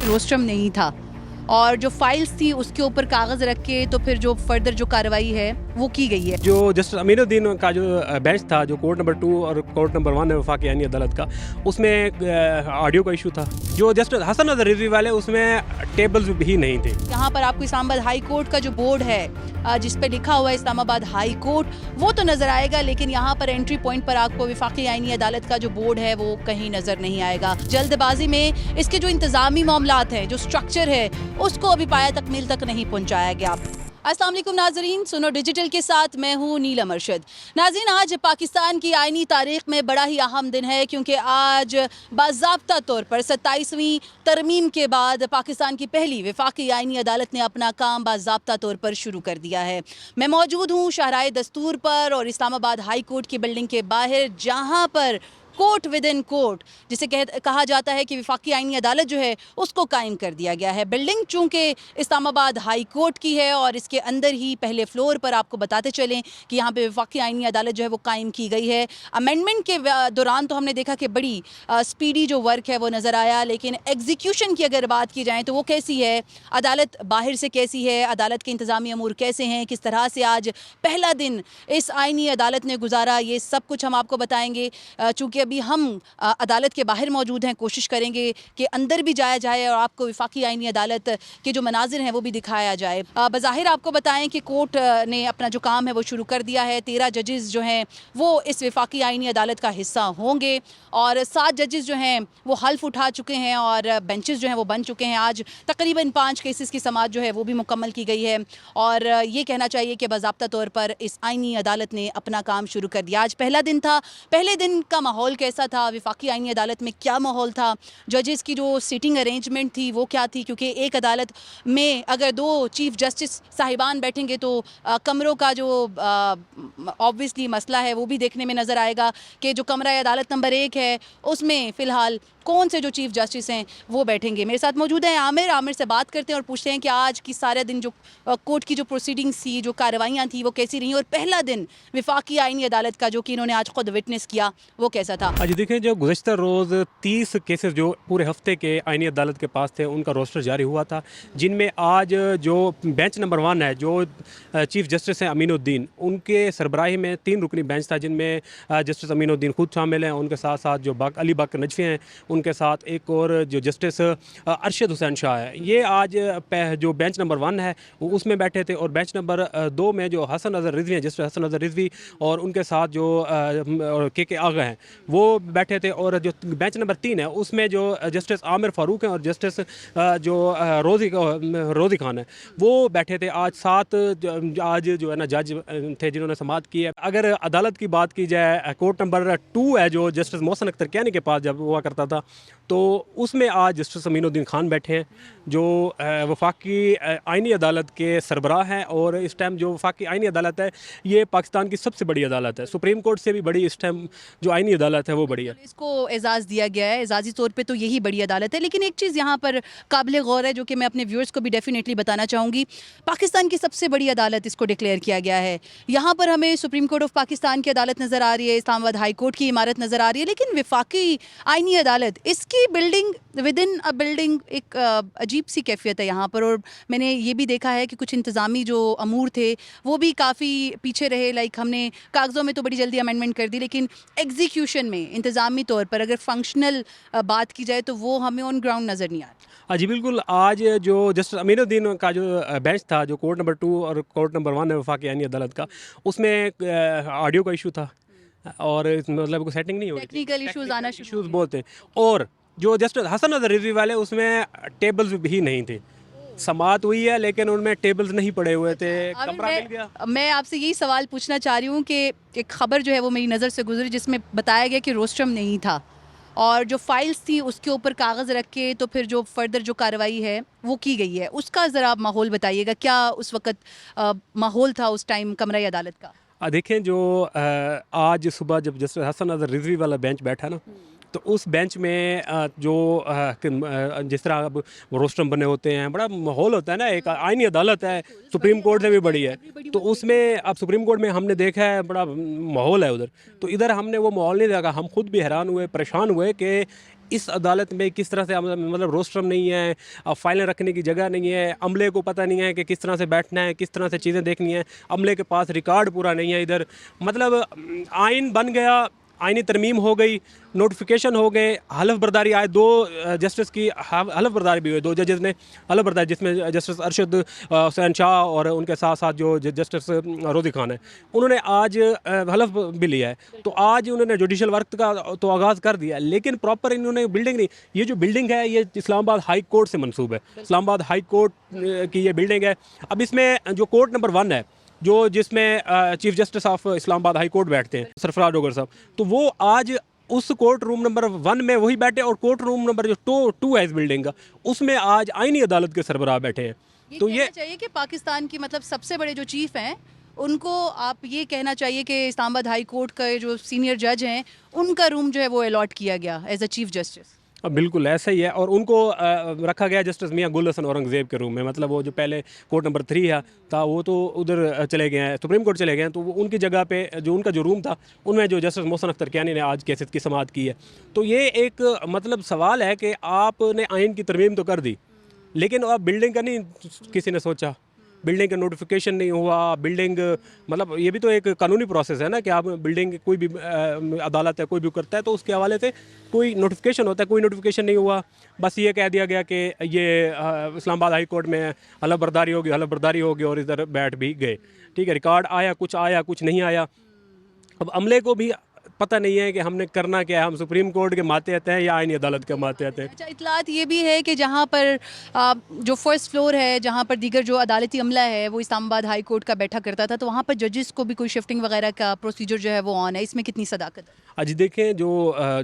Rostrum नहीं था और जो फाइल्स थी उसके ऊपर कागज़ रख के तो फिर जो फर्दर जो कार्रवाई है वो की गई है। जो जस्टिस अमीनुद्दीन का जो बेंच था, जो कोर्ट नंबर 2 और कोर्ट नंबर 1 है वफाकी आईनी अदालत का, उसमें ऑडियो का इशू था। जो जस्टिस हसन नज़र रिजवी वाले, उसमें टेबल्स भी नहीं थे। यहाँ पर आपको इस्लामाबाद हाई कोर्ट का जो बोर्ड है जिस पे लिखा हुआ है इस्लामाबाद हाई कोर्ट, वो तो नज़र आएगा, लेकिन यहाँ पर एंट्री पॉइंट पर आपको वफाकी आईनी अदालत का जो बोर्ड है वो कहीं नज़र नहीं आएगा। जल्दबाजी में इसके जो इंतज़ामी मामलात हैं, जो स्ट्रक्चर है, उसको अभी पाया तकमील तक नहीं पहुँचाया गया। अस्सलाम वालेकुम नाजरीन, सुनो डिजिटल के साथ मैं हूँ नीलम अरशद। नाज़रीन, आज पाकिस्तान की आईनी तारीख में बड़ा ही अहम दिन है, क्योंकि आज बाज़ाब्ता तौर पर 27वीं तरमीम के बाद पाकिस्तान की पहली वफाकी आईनी अदालत ने अपना काम बाज़ाब्ता तौर पर शुरू कर दिया है। मैं मौजूद हूँ शाहराह दस्तूर पर और इस्लामाबाद हाई कोर्ट की बिल्डिंग के बाहर, जहाँ पर कोर्ट विद इन कोर्ट जिसे कहा जाता है कि वफाकी आईनी अदालत जो है उसको कायम कर दिया गया है। बिल्डिंग चूँकि इस्लामाबाद हाई कोर्ट की है और इसके अंदर ही पहले फ्लोर पर आपको बताते चलें कि यहाँ पे वफाकी आईनी अदालत जो है वो कायम की गई है। अमेंडमेंट के दौरान तो हमने देखा कि बड़ी स्पीडी जो वर्क है वो नज़र आया, लेकिन एग्जीक्यूशन की अगर बात की जाए तो वो कैसी है, अदालत बाहर से कैसी है, अदालत के इंतज़ामी अमूर कैसे हैं, किस तरह से आज पहला दिन इस आईनी अदालत ने गुजारा, ये सब कुछ हम आपको बताएँगे। चूँकि अभी हम अदालत के बाहर मौजूद हैं, कोशिश करेंगे कि अंदर भी जाया जाए और आपको वफाकी आईनी अदालत के जो मनाजिर हैं वो भी दिखाया जाए। बज़ाहिर आपको बताएं कि कोर्ट ने अपना जो काम है वो शुरू कर दिया है। 13 जजेस जो हैं वो इस वफाकी आईनी अदालत का हिस्सा होंगे और 7 जजेस जो हैं वो हल्फ उठा चुके हैं और बेंचेस जो हैं वो बन चुके हैं। आज तकरीबन 5 केसेस की समाअत जो है वो भी मुकम्मल की गई है और ये कहना चाहिए कि बाज़ाब्ता तौर पर इस आईनी अदालत ने अपना काम शुरू कर दिया। आज पहला दिन था। पहले दिन का माहौल कैसा था, वफाकी आईनी अदालत में क्या माहौल था, जजेस की जो सीटिंग अरेंजमेंट थी वो क्या थी, क्योंकि एक अदालत में अगर 2 चीफ जस्टिस साहिबान बैठेंगे तो कमरों का जो ऑब्वियसली मसला है वो भी देखने में नज़र आएगा कि जो कमरा अदालत नंबर 1 है उसमें फ़िलहाल कौन से जो चीफ जस्टिस हैं वो बैठेंगे। मेरे साथ मौजूद हैं आमिर से बात करते हैं और पूछते हैं कि आज की सारे दिन जो कोर्ट की जो प्रोसीडिंग्स थी, जो कार्रवाइयाँ थी, वो कैसी रहीं और पहला दिन वफाकी आईनी अदालत का जो कि इन्होंने आज खुद विटनेस किया वो कैसा था। आज देखें, जो गुज़श्ता रोज़ 30 केसेस जो पूरे हफ्ते के आईनी अदालत के पास थे, उनका रोस्टर जारी हुआ था, जिनमें आज जो बेंच नंबर 1 है, जो चीफ जस्टिस हैं अमीनुद्दीन, उनके सरबराही में 3 रुकनी बेंच था, जिनमें जस्टिस अमीनुद्दीन खुद शामिल हैं। उनके साथ साथ जो अली बाकर नजफी हैं, उनके साथ एक और जो जस्टिस अरशद हुसैन शाह है, ये आज जो बेंच नंबर 1 है उसमें बैठे थे। और बेंच नंबर 2 में जो हसन नज़र रिजवी हैं, जस्टिस हसन नज़र रिजवी, और उनके साथ जो के आगा हैं वो बैठे थे। और जो बेंच नंबर 3 है उसमें जो जस्टिस आमिर फारूक हैं और जस्टिस जो रोज़ी खान है वो बैठे थे। आज 7 आज जो है ना जज थे जिन्होंने समाअत की है। अगर अदालत की बात की जाए, कोर्ट नंबर 2 है जो जस्टिस मोहसिन अख्तर कियानी के पास जब हुआ करता था, तो उसमें आज जस्टिस अमीनुद्दीन खान बैठे हैं, जो वफाकी आईनी अदालत के सरबराह हैं। और इस टाइम जो वफाकी आईनी अदालत है ये पाकिस्तान की सबसे बड़ी अदालत है, सुप्रीम कोर्ट से भी बड़ी इस टाइम जो आईनी अदालत है वो बड़ी है। इसको एजाज़ दिया गया है, एजाज़ी तौर पे तो यही बड़ी अदालत है। लेकिन एक चीज़ यहाँ पर काबिल गौर है जो कि मैं अपने व्यूअर्स को भी डेफिनेटली बताना चाहूँगी, पाकिस्तान की सबसे बड़ी अदालत इसको डिक्लेयर किया गया है। यहाँ पर हमें सुप्रीम कोर्ट ऑफ पाकिस्तान की अदालत नज़र आ रही है, इस्लामाबाद हाई कोर्ट की इमारत नज़र आ रही है, लेकिन वफाकी आईनी अदालत, इसकी building with in a building एक अजीब सी कैफियत है यहाँ पर। और मैंने ये भी देखा है कि कुछ इंतज़ामी जो अमूर थे वो भी काफ़ी पीछे रहे। लाइक हमने कागज़ों में तो बड़ी जल्दी अमेंडमेंट कर दी, लेकिन एग्जीक्यूशन में इंतज़ामी तौर पर अगर फंक्शनल बात की जाए तो वो हमें ऑन ग्राउंड नज़र नहीं आ रहा। हाँ जी बिल्कुल। आज जो जस्टिस अमीनुद्दीन का जो बेंच था, जो कोर्ट नंबर 2 और कोर्ट नंबर 1 है वफाकी आईनी अदालत का, उसमें ऑडियो का इशू था और मतलब कोई सेटिंग नहीं हुई, टेक्निकल इशूज़ आना शुरू बोलते हैं। और जो जस्टिस हसन नज़र रिजवी वाले, उसमें टेबल्स भी नहीं थे। समाअत हुई है लेकिन उनमें टेबल्स नहीं पड़े हुए थे, कमरा मिल गया। मैं आपसे यही सवाल पूछना चाह रही हूँ कि एक खबर जो है वो मेरी नज़र से गुजरी जिसमें बताया गया कि रोस्ट्रम नहीं था और जो फाइल्स थी उसके ऊपर कागज़ रख के तो फिर जो फर्दर जो कार्रवाई है वो की गई है, उसका ज़रा माहौल बताइएगा। क्या उस वक्त माहौल था उस टाइम कमरा अदालत का? देखें, जो आज सुबह जब जस्टिस हसन नज़र रिजवी वाला बेंच बैठा ना, तो उस बेंच में जो जिस तरह अब रोस्ट्रम बने होते हैं, बड़ा माहौल होता है ना, एक आईनी अदालत है, सुप्रीम कोर्ट से भी बड़ी है, तो उसमें अब सुप्रीम कोर्ट में हमने देखा है बड़ा माहौल है उधर, तो इधर हमने वो माहौल नहीं देखा। हम खुद भी हैरान हुए, परेशान हुए कि इस अदालत में किस तरह से मतलब रोस्ट्रम नहीं है, फाइलें रखने की जगह नहीं है, अमले को पता नहीं है कि किस तरह से बैठना है, किस तरह से चीज़ें देखनी है, अमले के पास रिकॉर्ड पूरा नहीं है इधर। मतलब आइन बन गया, आइनी तरमीम हो गई, नोटिफिकेशन हो गए, हलफ बर्दारी आए, 2 जस्टिस की हलफ बर्दारी भी हुई, 2 जजेस ने हलफ बर्दारी, जिसमें जस्टिस अरशद हुसैन शाह और उनके साथ साथ जो जस्टिस रोज़ी खान है, उन्होंने आज हलफ भी लिया है। तो आज उन्होंने जुडिशल वर्क का तो आगाज़ कर दिया, लेकिन प्रॉपर इन्होंने बिल्डिंग नहीं, ये जो बिल्डिंग है ये इस्लामाबाद हाई कोर्ट से मंसूब है, इस्लामाबाद हाई कोर्ट की ये बिल्डिंग है। अब इसमें जो कोर्ट नंबर 1 है, जो जिसमें chief justice of Islamabad high court बैठते हैं, सरफराज डोगर साहब, तो वो आज उस कोर्ट रूम नंबर 1 में वही बैठे, और कोर्ट रूम नंबर जो 2 है इस बिल्डिंग का, उसमें आज आईनी अदालत के सरबराह बैठे हैं। तो ये चाहिए कि पाकिस्तान की मतलब सबसे बड़े जो चीफ हैं उनको आप ये कहना चाहिए कि इस्लामाबाद हाई कोर्ट के जो सीनियर जज हैं उनका रूम जो है वो अलॉट किया गया एज अ चीफ जस्टिस। बिल्कुल ऐसा ही है, और उनको रखा गया जस्टिस मियां गुल हसन औरंगज़ेब के रूम में। मतलब वो जो पहले कोर्ट नंबर 3 है था, वो तो उधर चले गए हैं, सुप्रीम कोर्ट चले गए हैं, तो वो उनकी जगह पे जो उनका जो रूम था उनमें जो जस्टिस मोहसन अख्तर कियानी ने आज केस की समाअत की है। तो ये एक मतलब सवाल है कि आपने आइन की तरमीम तो कर दी, लेकिन अब बिल्डिंग का नहीं किसी ने सोचा, बिल्डिंग का नोटिफिकेशन नहीं हुआ। बिल्डिंग मतलब ये भी तो एक कानूनी प्रोसेस है ना, कि आप बिल्डिंग कोई भी अदालत है, कोई भी करता है तो उसके हवाले से कोई नोटिफिकेशन होता है, कोई नोटिफिकेशन नहीं हुआ। बस ये कह दिया गया कि ये इस्लामाबाद हाई कोर्ट में हलफ बर्दारी होगी और इधर बैठ भी गए। ठीक है, रिकॉर्ड आया कुछ नहीं आया। अब अमले को भी पता नहीं है कि हमने करना क्या है, हम सुप्रीम कोर्ट के मातहत हैं या आईनी अदालत के मातहत हैं। अच्छा, इतलात ये भी है कि जहाँ पर जो फर्स्ट फ्लोर है, जहाँ पर दीगर जो अदालती अमला है वो इस्लामाबाद हाई कोर्ट का बैठा करता था, तो वहाँ पर जजेस को भी कोई शिफ्टिंग वगैरह का प्रोसीजर जो है वो ऑन है, इसमें कितनी सदाकत है? आज देखें, जो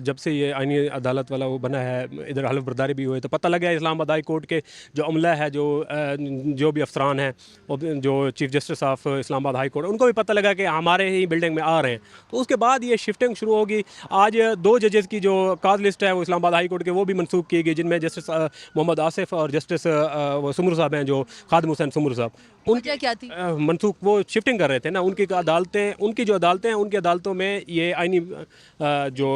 जब से ये आईनी अदालत वाला वो बना है, इधर हलफ बर्दारी भी हुए, तो पता लगा है इस्लामाबाद हाई कोर्ट के जो अमला है, जो भी अफसरान हैं, जो chief justice of Islamabad high court, उनको भी पता लगा कि हमारे ही बिल्डिंग में आ रहे हैं। तो उसके बाद ये शिफ्टिंग शुरू होगी। आज 2 जजेस की जो काज लिस्ट है वो इस्लामाबाद हाई कोर्ट के वो भी मनसूख की गई, जिनमें जस्टिस मोहम्मद आसिफ और जस्टिस सुमर साहब हैं, जो खादिम हुसैन सुमर साहब, उनकी क्या थी मनसूख वो शिफ्टिंग कर रहे थे ना। उनकी जो अदालतें हैं, उनकी अदालतों में ये आईनी जो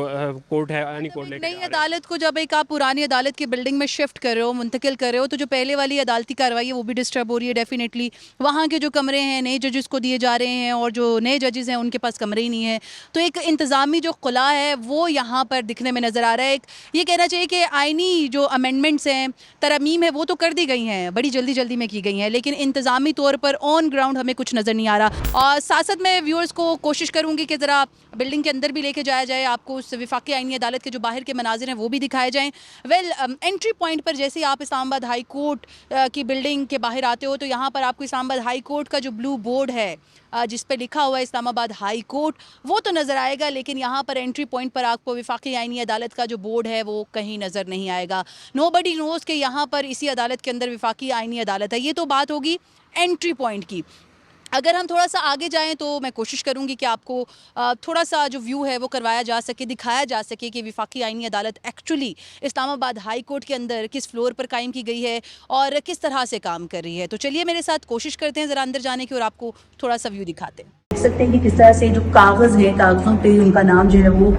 कोर्ट है, आईनी कोर्ट लेके नई अदालत को जब एक आप पुरानी अदालत की बिल्डिंग में शिफ्ट कर रहे हो, मुंतकिल कर रहे हो, तो जो पहले वाली अदालती कार्रवाई है वो भी डिस्टर्ब हो रही है डेफिनेटली। वहाँ के जो कमरे हैं नए जजेस को दिए जा रहे हैं, और जो नए जजेस हैं उनके पास कमरे ही नहीं है। तो एक इंतज़ामी जो खुला है वो यहाँ पर दिखने में नज़र आ रहा है। एक ये कहना चाहिए कि आइनी जो अमेंडमेंट्स हैं, तरमीम है, वो तो कर दी गई हैं, बड़ी जल्दी में की गई हैं, लेकिन इंतज़ामी तौर पर ऑन ग्राउंड हमें कुछ नज़र नहीं आ रहा। और साथ साथ मैं व्यूअर्स को कोशिश करूँगी कि ज़रा बिल्डिंग के अंदर भी लेके जाया जाए, आपको उस वफाकी आइनी अदालत के जो बाहर के मनाजिर हैं वो भी दिखाए जाएँ। एंट्री पॉइंट पर जैसे ही आप इस्लामाबाद हाई कोर्ट की बिल्डिंग के बाहर आते हो, तो यहाँ पर आपको इस्लामाबाद हाई कोर्ट का जो ब्लू बोर्ड है जिस पे लिखा हुआ है इस्लामाबाद हाई कोर्ट, वो तो नज़र आएगा, लेकिन यहाँ पर एंट्री पॉइंट पर आपको वफाकी आइनी अदालत का जो बोर्ड है वो कहीं नज़र नहीं आएगा। नोबडी नोज़ कि यहाँ पर इसी अदालत के अंदर वफाकी आइनी अदालत है। ये तो बात होगी एंट्री पॉइंट की। अगर हम थोड़ा सा आगे जाएं तो मैं कोशिश करूंगी कि आपको थोड़ा सा जो व्यू है वो करवाया जा सके, दिखाया जा सके कि वफाकी आइनी अदालत एक्चुअली इस्लामाबाद हाई कोर्ट के अंदर किस फ्लोर पर कायम की गई है और किस तरह से काम कर रही है। तो चलिए मेरे साथ कोशिश करते हैं ज़रा अंदर जाने की और आपको थोड़ा सा व्यू दिखाते हैं। देख सकते हैं कि किस तरह से जो कागज़ है, कागज़ों पे उनका नाम जो है वो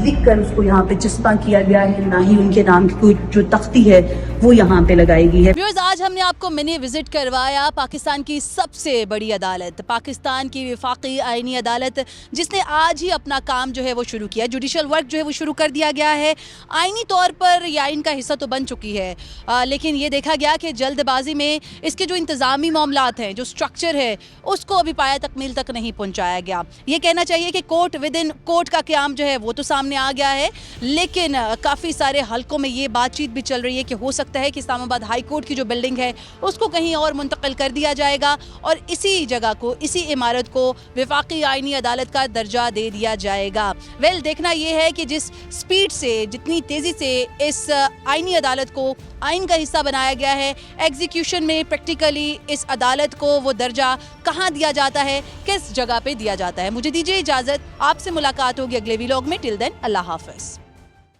लिख कर उसको यहाँ पे चिस्पा किया गया है, ना ही उनके नाम की कोई जो तख्ती है वो यहाँ पे लगाई गई है। व्यूअर्स, आज हमने आपको मिनी विजिट करवाया पाकिस्तान की सबसे बड़ी अदालत, पाकिस्तान की वफाकी आइनी अदालत, जिसने आज ही अपना काम जो है वो शुरू किया। जुडिशल वर्क जो है वो शुरू कर दिया गया है। आइनी तौर पर यह आइन का हिस्सा तो बन चुकी है, लेकिन ये देखा गया कि जल्दबाजी में इसके जो इंतज़ामी मामलात हैं, जो स्ट्रक्चर है, उसको अभी पाया तकमील तक नहीं पहुंचाया गया। ये कहना चाहिए कि कोर्ट विद इन कोर्ट का क़याम जो है वो तो सामने आ गया है, लेकिन काफ़ी सारे हलकों में ये बातचीत भी चल रही है कि हो सकता है कि इस्लामाबाद हाई कोर्ट की जो बिल्डिंग है उसको कहीं और मुंतकिल कर दिया जाएगा और इसी जगह को, इसी इमारत को वफाकी आइनी अदालत का दर्जा दे दिया जाएगा। वेल, देखना यह है कि जिस स्पीड से, जितनी तेज़ी से इस आइनी अदालत को आइन का हिस्सा बनाया गया है, एग्जीक्यूशन में प्रैक्टिकली इस अदालत को वो दर्जा कहाँ दिया जाता है, किस जगह पे दिया जाता है। मुझे दीजिए इजाज़त, आपसे मुलाकात होगी अगले व्लॉग में। टिल देन, अल्लाह हाफ़िज़।